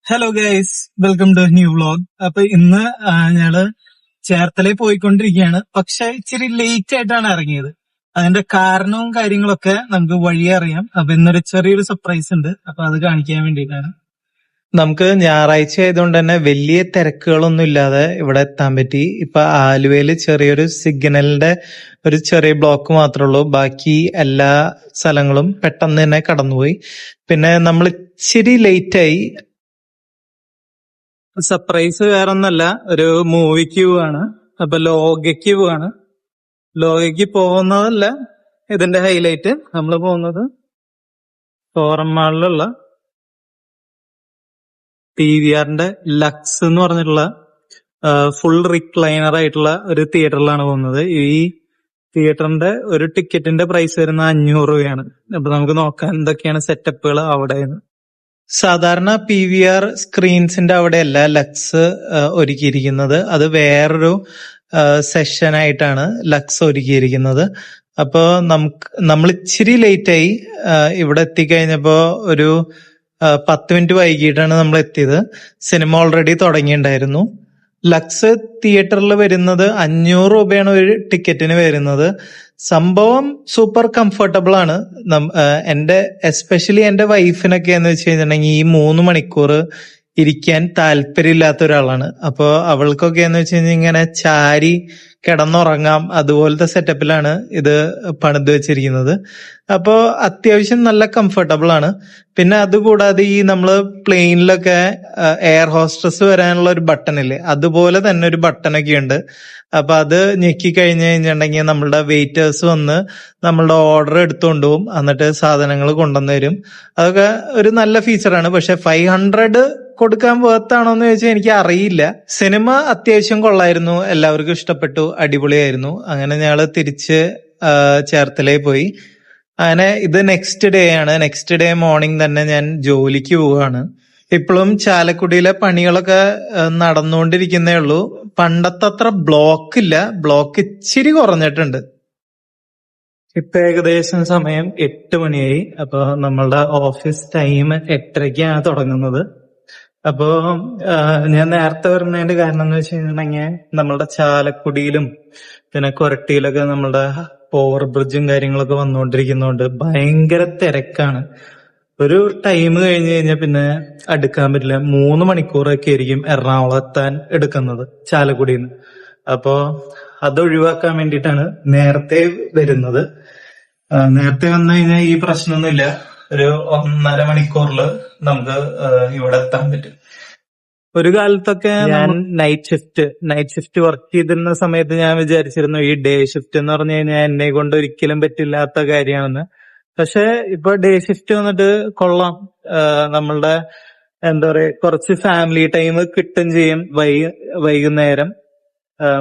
Hello guys, welcome to new vlog. അപ്പൊ ഇന്ന് ഞങ്ങള് ചേർത്തലയിൽ പോയിക്കൊണ്ടിരിക്കുകയാണ്. പക്ഷെ ഇച്ചിരി ലേറ്റ് ആയിട്ടാണ് ഇറങ്ങിയത്. അതിന്റെ കാരണവും കാര്യങ്ങളൊക്കെ നമുക്ക് വഴിയെ അറിയാം. അപ്പൊ ഇന്നൊരു ചെറിയൊരു സർപ്രൈസ് ഉണ്ട്. അപ്പൊ അത് കാണിക്കാൻ വേണ്ടിയിട്ടാണ്. നമുക്ക് ഞായറാഴ്ച ആയതുകൊണ്ട് തന്നെ വലിയ തിരക്കുകളൊന്നും ഇല്ലാതെ ഇവിടെ എത്താൻ പറ്റി. ഇപ്പൊ ആലുവയിൽ ചെറിയൊരു സിഗ്നലിന്റെ ഒരു ചെറിയ ബ്ലോക്ക് മാത്രമേ ഉള്ളൂ. ബാക്കി എല്ലാ സ്ഥലങ്ങളും പെട്ടെന്ന് തന്നെ കടന്നുപോയി. പിന്നെ നമ്മൾ ഇച്ചിരി ലേറ്റ് ആയി. സർപ്രൈസ് വേറെ ഒന്നല്ല, ഒരു മൂവിക്ക് പോവാണ്. അപ്പൊ ലോകയ്ക്ക് പോവാണ്. ലോകയ്ക്ക് പോകുന്നതല്ല ഇതിന്റെ ഹൈലൈറ്റ്. നമ്മൾ പോകുന്നത് ഫോറം മാളിലുള്ള PVRന്റെ ലക്സ് എന്ന് പറഞ്ഞിട്ടുള്ള ഫുൾ റിക്ലൈനർ ആയിട്ടുള്ള ഒരു തിയേറ്ററിലാണ് പോകുന്നത്. ഈ തിയേറ്ററിന്റെ ഒരു ടിക്കറ്റിന്റെ പ്രൈസ് വരുന്ന 500 രൂപയാണ്. അപ്പൊ നമുക്ക് നോക്കാം എന്തൊക്കെയാണ് സെറ്റപ്പുകൾ അവിടെ. സാധാരണ PVR സ്ക്രീൻസിന്റെ അവിടെയല്ല ലക്സ് ഒരുക്കിയിരിക്കുന്നത്. അത് വേറൊരു സെഷനായിട്ടാണ് ലക്സ് ഒരുക്കിയിരിക്കുന്നത്. അപ്പോ നമ്മൾ ഇച്ചിരി ലേറ്റ് ആയി. ഇവിടെ എത്തിക്കഴിഞ്ഞപ്പോ ഒരു 10 മിനിറ്റ് വൈകിട്ടാണ് നമ്മൾ എത്തിയത്. Cinema already തുടങ്ങിയിട്ടുണ്ടായിരുന്നു. ലക്സ് തിയേറ്ററിൽ വരുന്നത് 500 രൂപയാണ് ഒരു ടിക്കറ്റിന് വരുന്നത്. സംഭവം സൂപ്പർ കംഫർട്ടബിൾ ആണ്. എസ്പെഷ്യലി എന്റെ വൈഫിനൊക്കെ എന്ന് വെച്ച് കഴിഞ്ഞിട്ടുണ്ടെങ്കിൽ ഈ 3 മണിക്കൂർ ഇരിക്കാൻ താല്പര്യമില്ലാത്ത ഒരാളാണ്. അപ്പൊ അവൾക്കൊക്കെ എന്ന് വെച്ച് കഴിഞ്ഞാൽ ഇങ്ങനെ ചാരി കിടന്നുറങ്ങാം, അതുപോലത്തെ സെറ്റപ്പിലാണ് ഇത് പണിത് വെച്ചിരിക്കുന്നത്. അപ്പോ അത്യാവശ്യം നല്ല കംഫർട്ടബിൾ ആണ്. പിന്നെ അതുകൂടാതെ ഈ നമ്മള് പ്ലെയിനിലൊക്കെ എയർ ഹോസ്റ്റസ് വരാനുള്ള ഒരു ബട്ടൺ ഇല്ലേ, അതുപോലെ തന്നെ ഒരു ബട്ടണൊക്കെ ഉണ്ട്. അപ്പൊ അത് ഞെക്കി കഴിഞ്ഞു കഴിഞ്ഞിട്ടുണ്ടെങ്കിൽ നമ്മളുടെ വെയിറ്റേഴ്സ് വന്ന് നമ്മളുടെ ഓർഡർ എടുത്തുകൊണ്ട് പോകും, എന്നിട്ട് സാധനങ്ങൾ കൊണ്ടുവന്ന് തരും. അതൊക്കെ ഒരു നല്ല ഫീച്ചറാണ്. പക്ഷെ 500 കൊടുക്കാൻ വേർത്താണോ എന്ന് ചോദിച്ചാൽ എനിക്ക് അറിയില്ല. സിനിമ അത്യാവശ്യം കൊള്ളായിരുന്നു, എല്ലാവർക്കും ഇഷ്ടപ്പെട്ടു, അടിപൊളിയായിരുന്നു. അങ്ങനെ ഞങ്ങള് തിരിച്ച് ചേർത്തലയിൽ പോയി. അങ്ങനെ ഇത് നെക്സ്റ്റ് ഡേ ആണ്. നെക്സ്റ്റ് ഡേ മോർണിംഗ് തന്നെ ഞാൻ ജോലിക്ക് പോവുകയാണ്. ഇപ്പോഴും ചാലക്കുടിയിലെ പണികളൊക്കെ നടന്നുകൊണ്ടിരിക്കുന്നേ ഉള്ളൂ. പണ്ടത്തെ അത്ര ബ്ലോക്ക് ഇല്ല, ബ്ലോക്ക് ഇച്ചിരി കുറഞ്ഞിട്ടുണ്ട്. ഇപ്പൊ ഏകദേശം സമയം 8 മണിയായി. അപ്പൊ നമ്മളുടെ ഓഫീസ് ടൈം 8:30ക്കാണ് തുടങ്ങുന്നത്. അപ്പോ ഞാൻ നേരത്തെ വരുന്നതിന്റെ കാരണം എന്ന് വെച്ച് കഴിഞ്ഞിട്ടുണ്ടെങ്കിൽ നമ്മളുടെ ചാലക്കുടിയിലും പിന്നെ കൊരട്ടിയിലൊക്കെ നമ്മളുടെ ഓവർ ബ്രിഡ്ജും കാര്യങ്ങളൊക്കെ വന്നുകൊണ്ടിരിക്കുന്നതുകൊണ്ട് ഭയങ്കര തിരക്കാണ്. ഒരു ടൈം കഴിഞ്ഞ് കഴിഞ്ഞാൽ പിന്നെ അടുക്കാൻ പറ്റില്ല. 3 മണിക്കൂറൊക്കെ ആയിരിക്കും എറണാകുളം എത്താൻ എടുക്കുന്നത് ചാലക്കുടിയിൽ നിന്ന്. അപ്പോ അത് ഒഴിവാക്കാൻ വേണ്ടിയിട്ടാണ് നേരത്തെ വരുന്നത്. നേരത്തെ വന്നു കഴിഞ്ഞാൽ ഈ പ്രശ്നമൊന്നുമില്ല. ഒരു 1.5 മണിക്കൂറിൽ നമുക്ക് ഇവിടെ എത്താൻ പറ്റും. ഒരു കാലത്തൊക്കെ ഞാൻ നൈറ്റ് ഷിഫ്റ്റ് വർക്ക് ചെയ്തിരുന്ന സമയത്ത് ഞാൻ വിചാരിച്ചിരുന്നു ഈ ഡേ ഷിഫ്റ്റ് എന്ന് പറഞ്ഞു കഴിഞ്ഞാൽ എന്നെ കൊണ്ട് ഒരിക്കലും പറ്റില്ലാത്ത കാര്യമാണെന്ന്. പക്ഷെ ഇപ്പൊ ഡേ ഷിഫ്റ്റ് വന്നിട്ട് കൊള്ളാം. നമ്മളുടെ എന്താ പറയാ, കുറച്ച് ഫാമിലി ടൈം കിട്ടും ചെയ്യും വൈകുന്നേരം.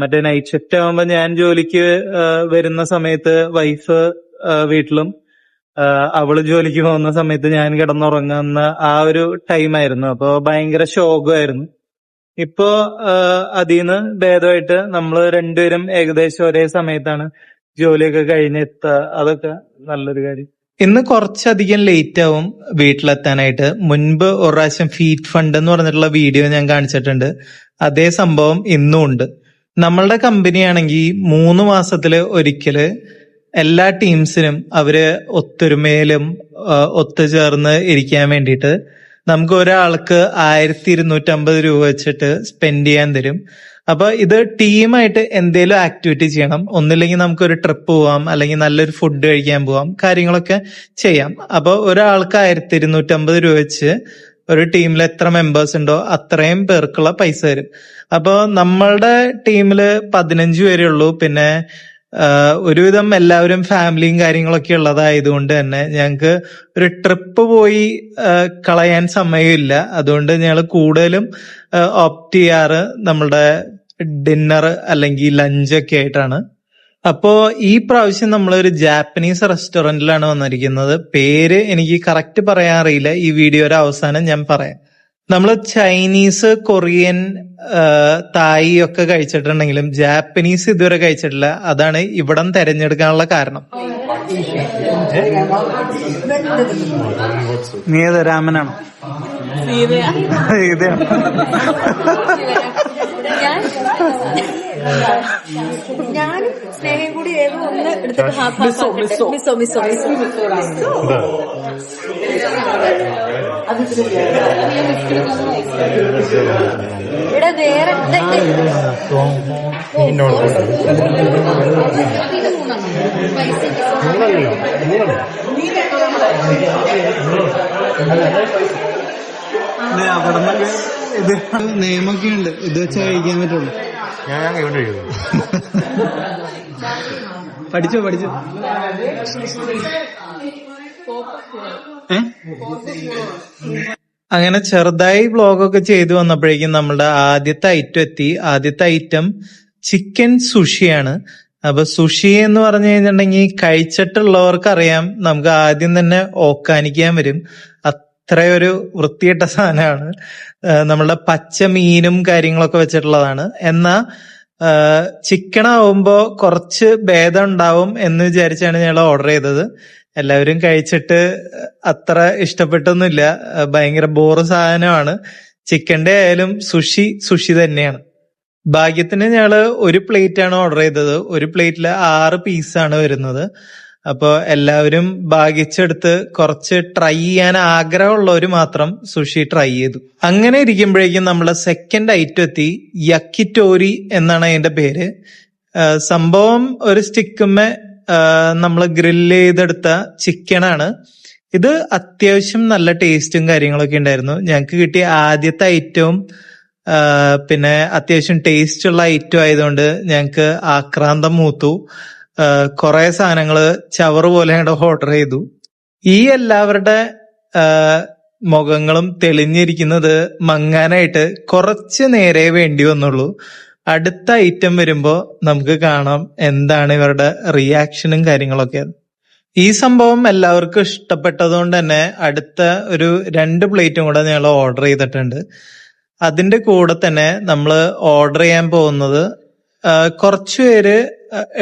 മറ്റേ നൈറ്റ് ഷിഫ്റ്റ് ആകുമ്പോ ഞാൻ ജോലിക്ക് വരുന്ന സമയത്ത് വൈഫ് വീട്ടിലും അവള് ജോലിക്ക് പോകുന്ന സമയത്ത് ഞാൻ കിടന്നുറങ്ങുന്ന ആ ഒരു ടൈമായിരുന്നു. അപ്പൊ ഭയങ്കര ശോകമായിരുന്നു. ഇപ്പോ അതിന്ന് ഭേദമായിട്ട് നമ്മള് രണ്ടുപേരും ഏകദേശം ഒരേ സമയത്താണ് ജോലിയൊക്കെ കഴിഞ്ഞെത്തുക. അതൊക്കെ നല്ലൊരു കാര്യം. ഇന്ന് കുറച്ചധികം ലേറ്റ് ആവും വീട്ടിലെത്താനായിട്ട്. മുൻപ് ഒരു പ്രാവശ്യം ഫീറ്റ് ഫണ്ട് എന്ന് പറഞ്ഞിട്ടുള്ള വീഡിയോ ഞാൻ കാണിച്ചിട്ടുണ്ട്. അതേ സംഭവം ഇന്നും ഉണ്ട്. നമ്മളുടെ കമ്പനിയാണെങ്കിൽ 3 മാസത്തില് ഒരിക്കല് എല്ലാ ടീംസിനും അവര് ഒത്തൊരുമയിലും ഒത്തുചേർന്ന് ഇരിക്കാൻ വേണ്ടിയിട്ട് നമുക്ക് ഒരാൾക്ക് 1250 രൂപ വെച്ചിട്ട് സ്പെൻഡ് ചെയ്യാൻ തരും. അപ്പൊ ഇത് ടീമായിട്ട് എന്തേലും ആക്ടിവിറ്റി ചെയ്യണം. ഒന്നില്ലെങ്കിൽ നമുക്കൊരു ട്രിപ്പ് പോവാം, അല്ലെങ്കിൽ നല്ലൊരു ഫുഡ് കഴിക്കാൻ പോവാം, കാര്യങ്ങളൊക്കെ ചെയ്യാം. അപ്പൊ ഒരാൾക്ക് 1250 രൂപ വെച്ച് ഒരു ടീമിൽ എത്ര മെമ്പേഴ്സ് ഉണ്ടോ അത്രയും പേർക്കുള്ള പൈസ തരും. അപ്പൊ നമ്മളുടെ ടീമില് 15 പേരേ ഉള്ളൂ. പിന്നെ ഒരുവിധം എല്ലാവരും ഫാമിലിയും കാര്യങ്ങളൊക്കെ ഉള്ളതായതുകൊണ്ട് തന്നെ ഞങ്ങക്ക് ഒരു ട്രിപ്പ് പോയി കളയാൻ സമയമില്ല. അതുകൊണ്ട് ഞങ്ങൾ കൂടുതലും ഓപ്റ്റ് ചെയ്യാറ് നമ്മളുടെ ഡിന്നർ അല്ലെങ്കിൽ ലഞ്ചൊക്കെ ആയിട്ടാണ്. അപ്പോ ഈ പ്രാവശ്യം നമ്മളൊരു ജാപ്പനീസ് റെസ്റ്റോറന്റിലാണ് വന്നിരിക്കുന്നത്. പേര് എനിക്ക് കറക്റ്റ് പറയാൻ അറിയില്ല. ഈ വീഡിയോയുടെ അവസാനം ഞാൻ പറയാം. നമ്മള് ചൈനീസ്, കൊറിയൻ, തായ് ഒക്കെ കഴിച്ചിട്ടുണ്ടെങ്കിലും ജാപ്പനീസ് ഇതുവരെ കഴിച്ചിട്ടില്ല. അതാണ് ഇവിടം തെരഞ്ഞെടുക്കാനുള്ള കാരണം. നീ ഏതാ, രാമനാണോ? ഇതാണ്. ഞാനും സ്നേഹയും കൂടി ഏതോ ഒന്ന് എടുത്തിട്ട് മിസ്സോ ഇവിടെ വേറെ അവിടെ ഇത് നിയമൊക്കെ ഉണ്ട്, ഇത് വെച്ച് കഴിക്കാൻ പറ്റുള്ളൂ. പഠിച്ചോ അങ്ങനെ ചെറുതായി വ്ലോഗൊക്കെ ചെയ്തു വന്നപ്പോഴേക്കും നമ്മളുടെ ആദ്യത്തെ ഐറ്റം എത്തി. ആദ്യത്തെ ഐറ്റം ചിക്കൻ സുഷിയാണ്. അപ്പൊ സുഷി എന്ന് പറഞ്ഞു കഴിഞ്ഞിട്ടുണ്ടെങ്കിൽ കഴിച്ചിട്ടുള്ളവർക്ക് അറിയാം, നമുക്ക് ആദ്യം തന്നെ ഓക്കാനിക്കാൻ വരും. അത്രയൊരു വൃത്തികെട്ട സാധനമാണ്. നമ്മളുടെ പച്ച മീനും കാര്യങ്ങളൊക്കെ വെച്ചിട്ടുള്ളതാണ്. എന്നാ ചിക്കൻ ആവുമ്പോ കുറച്ച് ഭേദം ഉണ്ടാവും എന്ന് വിചാരിച്ചാണ് ഞങ്ങൾ ഓർഡർ ചെയ്തത്. എല്ലാവരും കഴിച്ചിട്ട് അത്ര ഇഷ്ടപ്പെട്ടൊന്നുമില്ല, ഭയങ്കര ബോറ് സാധനമാണ്. ചിക്കന്റെ ആയാലും സുഷി തന്നെയാണ്. ഭാഗ്യത്തിന് ഞങ്ങള് ഒരു പ്ലേറ്റ് ആണ് ഓർഡർ ചെയ്തത്. ഒരു പ്ലേറ്റില് 6 പീസാണ് വരുന്നത്. അപ്പൊ എല്ലാവരും ഭാഗിച്ചെടുത്ത് കുറച്ച് ട്രൈ ചെയ്യാൻ ആഗ്രഹമുള്ളവര് മാത്രം സുഷി ട്രൈ ചെയ്തു. അങ്ങനെ ഇരിക്കുമ്പോഴേക്കും നമ്മളെ സെക്കൻഡ് ഐറ്റം എത്തി. യക്കിറ്റോരി എന്നാണ് അതിന്റെ പേര്. സംഭവം ഒരു സ്റ്റിക്കുമ്മേ നമ്മൾ ഗ്രില്ല് ചെയ്തെടുത്ത ചിക്കനാണ്. ഇത് അത്യാവശ്യം നല്ല ടേസ്റ്റും കാര്യങ്ങളൊക്കെ ഉണ്ടായിരുന്നു. ഞങ്ങക്ക് കിട്ടിയ ആദ്യത്തെ ഐറ്റവും പിന്നെ അത്യാവശ്യം ടേസ്റ്റ് ഉള്ള ഐറ്റം ആയതുകൊണ്ട് ഞങ്ങക്ക് ആക്രാന്തം മൂത്തു. കുറെ സാധനങ്ങള് ചവറ് പോലെ ഓർഡർ ചെയ്തു. ഈ എല്ലാവരുടെ മുഖങ്ങളും തെളിഞ്ഞിരിക്കുന്നത് മങ്ങാനായിട്ട് കുറച്ച് നേരെ വേണ്ടി വന്നുള്ളൂ. അടുത്ത ഐറ്റം വരുമ്പോ നമുക്ക് കാണാം എന്താണ് ഇവരുടെ റിയാക്ഷനും കാര്യങ്ങളൊക്കെ. ഈ സംഭവം എല്ലാവർക്കും ഇഷ്ടപ്പെട്ടതുകൊണ്ട് തന്നെ അടുത്ത ഒരു 2 പ്ലേറ്റും കൂടെ ഞങ്ങൾ ഓർഡർ ചെയ്തിട്ടുണ്ട്. അതിന്റെ കൂടെ തന്നെ നമ്മൾ ഓർഡർ ചെയ്യാൻ പോകുന്നത് കുറച്ചുപേര്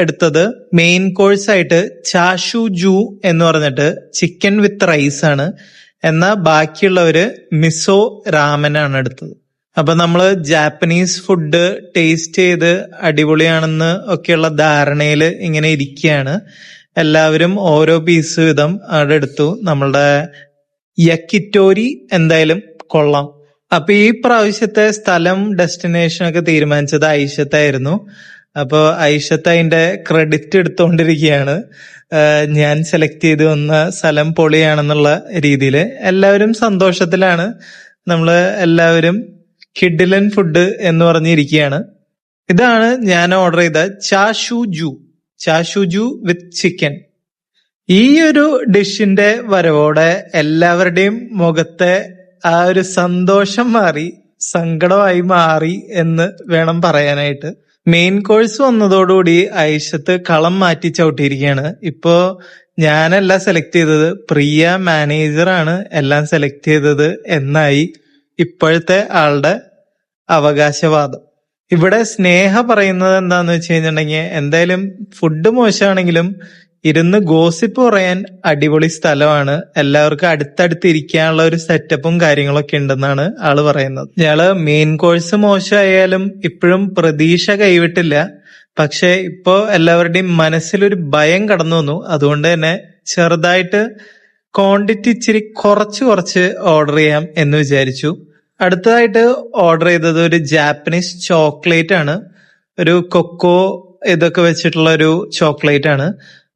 എടുത്തത് മെയിൻ കോഴ്സ് ആയിട്ട് ചാഷു ജു എന്ന് പറഞ്ഞിട്ട് ചിക്കൻ വിത്ത് റൈസ് ആണ്. എന്നാൽ ബാക്കിയുള്ളവര് മിസോ രാമനാണ് എടുത്തത്. അപ്പൊ നമ്മള് ജാപ്പനീസ് ഫുഡ് ടേസ്റ്റ് ചെയ്ത് അടിപൊളിയാണെന്ന് ഒക്കെയുള്ള ധാരണയിൽ ഇങ്ങനെ ഇരിക്കുകയാണ്. എല്ലാവരും ഓരോ പീസ് വീതം അവിടെ എടുത്തു. നമ്മളുടെ യക്കിറ്റോരി എന്തായാലും കൊള്ളാം. അപ്പൊ ഈ പ്രാവശ്യത്തെ സ്ഥലം ഡെസ്റ്റിനേഷൻ ഒക്കെ തീരുമാനിച്ചത് ഐഷത്തായിരുന്നു. അപ്പൊ ഐഷത്ത് അതിന്റെ ക്രെഡിറ്റ് എടുത്തുകൊണ്ടിരിക്കുകയാണ്. ഞാൻ സെലക്ട് ചെയ്ത് വന്ന സ്ഥലം പൊളിയാണെന്നുള്ള രീതിയിൽ എല്ലാവരും സന്തോഷത്തിലാണ്. നമ്മള് എല്ലാവരും കിഡിലൻ ഫുഡ് എന്ന് പറഞ്ഞിരിക്കുകയാണ്. ഇതാണ് ഞാൻ ഓർഡർ ചെയ്ത ചാഷു ജു വിത്ത് ചിക്കൻ. ഈ ഒരു ഡിഷിന്റെ വരവോടെ എല്ലാവരുടെയും മുഖത്തെ ആ ഒരു സന്തോഷം മാറി സങ്കടമായി മാറി എന്ന് വേണം പറയാനായിട്ട്. മെയിൻ കോഴ്സ് വന്നതോടുകൂടി ഐഷത്ത് കളം മാറ്റി ചവിട്ടിയിരിക്കുകയാണ്. ഇപ്പോ ഞാനല്ല സെലക്ട് ചെയ്തത്, പ്രിയ മാനേജറാണ് എല്ലാം സെലക്ട് ചെയ്തത് എന്നായി ഇപ്പോഴത്തെ ആളുടെ അവകാശവാദം. ഇവിടെ സ്നേഹ പറയുന്നത് എന്താന്ന് വെച്ച് കഴിഞ്ഞിട്ടുണ്ടെങ്കിൽ എന്തായാലും ഫുഡ് മോശമാണെങ്കിലും ഇരുന്ന് ഗോസിപ്പ് പറയാൻ അടിപൊളി സ്ഥലമാണ്, എല്ലാവർക്കും അടുത്തടുത്ത് ഇരിക്കാനുള്ള ഒരു സെറ്റപ്പും കാര്യങ്ങളൊക്കെ ഉണ്ടെന്നാണ് ആള് പറയുന്നത്. ഞങ്ങള് മെയിൻ കോഴ്സ് മോശമായാലും ഇപ്പോഴും പ്രതീക്ഷ കൈവിട്ടില്ല. പക്ഷെ ഇപ്പോ എല്ലാവരുടെയും മനസ്സിലൊരു ഭയം കടന്നു വന്നു. അതുകൊണ്ട് തന്നെ ചെറുതായിട്ട് ക്വാണ്ടിറ്റി ഇച്ചിരി കുറച്ച് ഓർഡർ ചെയ്യാം എന്ന് വിചാരിച്ചു. അടുത്തതായിട്ട് ഓർഡർ ചെയ്തത് ഒരു ജാപ്പനീസ് ചോക്ലേറ്റ് ആണ്. ഒരു കൊക്കോ ഇതൊക്കെ വെച്ചിട്ടുള്ള ഒരു ചോക്ലേറ്റ് ആണ്.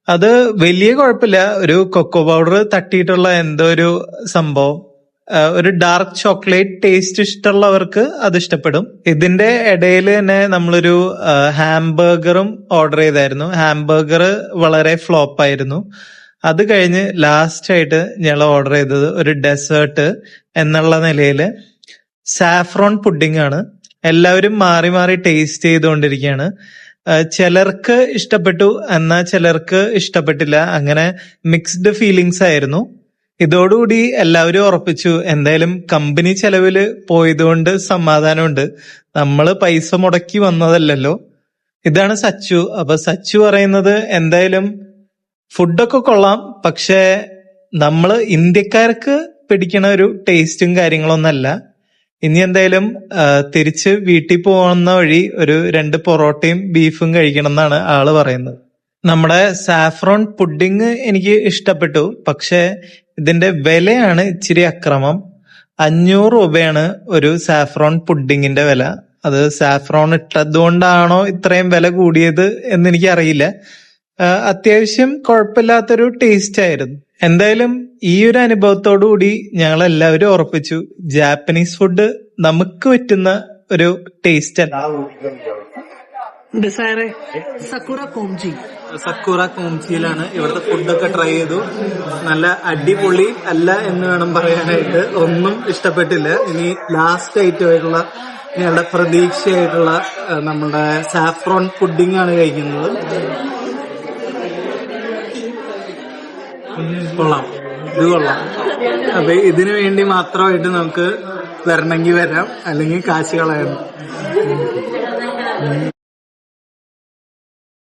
അത് വലിയ കുഴപ്പമില്ല, ഒരു കൊക്കോ പൗഡർ തട്ടിയിട്ടുള്ള എന്തോ ഒരു സംഭവം. ഒരു ഡാർക്ക് ചോക്ലേറ്റ് ടേസ്റ്റ് ഇഷ്ടമുള്ളവർക്ക് അത് ഇഷ്ടപ്പെടും. ഇതിന്റെ ഇടയിൽ തന്നെ നമ്മളൊരു ഹാംബർഗറും ഓർഡർ ചെയ്തായിരുന്നു. ഹാംബർഗർ വളരെ ഫ്ലോപ്പ് ആയിരുന്നു. അത് കഴിഞ്ഞ് ലാസ്റ്റ് ആയിട്ട് ഞങ്ങൾ ഓർഡർ ചെയ്തത് ഒരു ഡെസേർട്ട് എന്നുള്ള നിലയില് സാഫ്രോൺ പുഡിംഗ് ആണ്. എല്ലാവരും മാറി മാറി ടേസ്റ്റ് ചെയ്തുകൊണ്ടിരിക്കുകയാണ്. ചിലർക്ക് ഇഷ്ടപ്പെട്ടു, എന്നാൽ ചിലർക്ക് ഇഷ്ടപ്പെട്ടില്ല. അങ്ങനെ മിക്സ്ഡ് ഫീലിങ്സ് ആയിരുന്നു. ഇതോടുകൂടി എല്ലാവരും ഉറപ്പിച്ചു എന്തായാലും കമ്പനി ചെലവില് പോയതുകൊണ്ട് സമാധാനമുണ്ട്, നമ്മള് പൈസ മുടക്കി വന്നതല്ലല്ലോ. ഇതാണ് സച്ചു. അപ്പൊ സച്ചു പറയുന്നത് എന്തായാലും ഫുഡൊക്കെ കൊള്ളാം, പക്ഷെ നമ്മള് ഇന്ത്യക്കാർക്ക് പിടിക്കണ ഒരു ടേസ്റ്റും കാര്യങ്ങളൊന്നല്ല. ഇനി എന്തായാലും തിരിച്ച് വീട്ടിൽ പോകുന്ന വഴി ഒരു 2 പൊറോട്ടയും ബീഫും കഴിക്കണം എന്നാണ് ആള് പറയുന്നത്. നമ്മുടെ സാഫ്രോൺ പുഡിങ് എനിക്ക് ഇഷ്ടപ്പെട്ടു, പക്ഷെ ഇതിന്റെ വിലയാണ് ഇച്ചിരി അക്രമം. 500 രൂപയാണ് ഒരു സാഫ്രോൺ പുഡിങ്ങിന്റെ വില. അത് സാഫ്രോൺ ഇട്ടതുകൊണ്ടാണോ ഇത്രയും വില കൂടിയത് എന്ന് എനിക്കറിയില്ല. അത്യാവശ്യം കുഴപ്പമില്ലാത്തൊരു ടേസ്റ്റ് ആയിരുന്നു. എന്തായാലും ഈ ഒരു അനുഭവത്തോടു കൂടി ഞങ്ങൾ എല്ലാവരും ഉറപ്പിച്ചു, ജാപ്പനീസ് ഫുഡ് നമുക്ക് പറ്റുന്ന ഒരു ടേസ്റ്റ് അല്ല. സക്കുറ കോംജിയിലാണ് ഇവിടുത്തെ ഫുഡൊക്കെ ട്രൈ ചെയ്തു. നല്ല അടിപൊളി അല്ല എന്ന് വേണം പറയാനായിട്ട്. ഒന്നും ഇഷ്ടപ്പെട്ടില്ല. ഇനി ലാസ്റ്റ് ആയിട്ടുള്ള ഞങ്ങളുടെ പ്രതീക്ഷയായിട്ടുള്ള നമ്മുടെ സാഫ്രോൺ പുഡിംഗ് ആണ് കഴിക്കുന്നത്. കൊള്ളാം, ഇത് കൊള്ളാം. അപ്പൊ ഇതിനു വേണ്ടി മാത്രമായിട്ട് നമുക്ക് വരണമെങ്കിൽ വരാം, അല്ലെങ്കിൽ കാശ് കളയണം.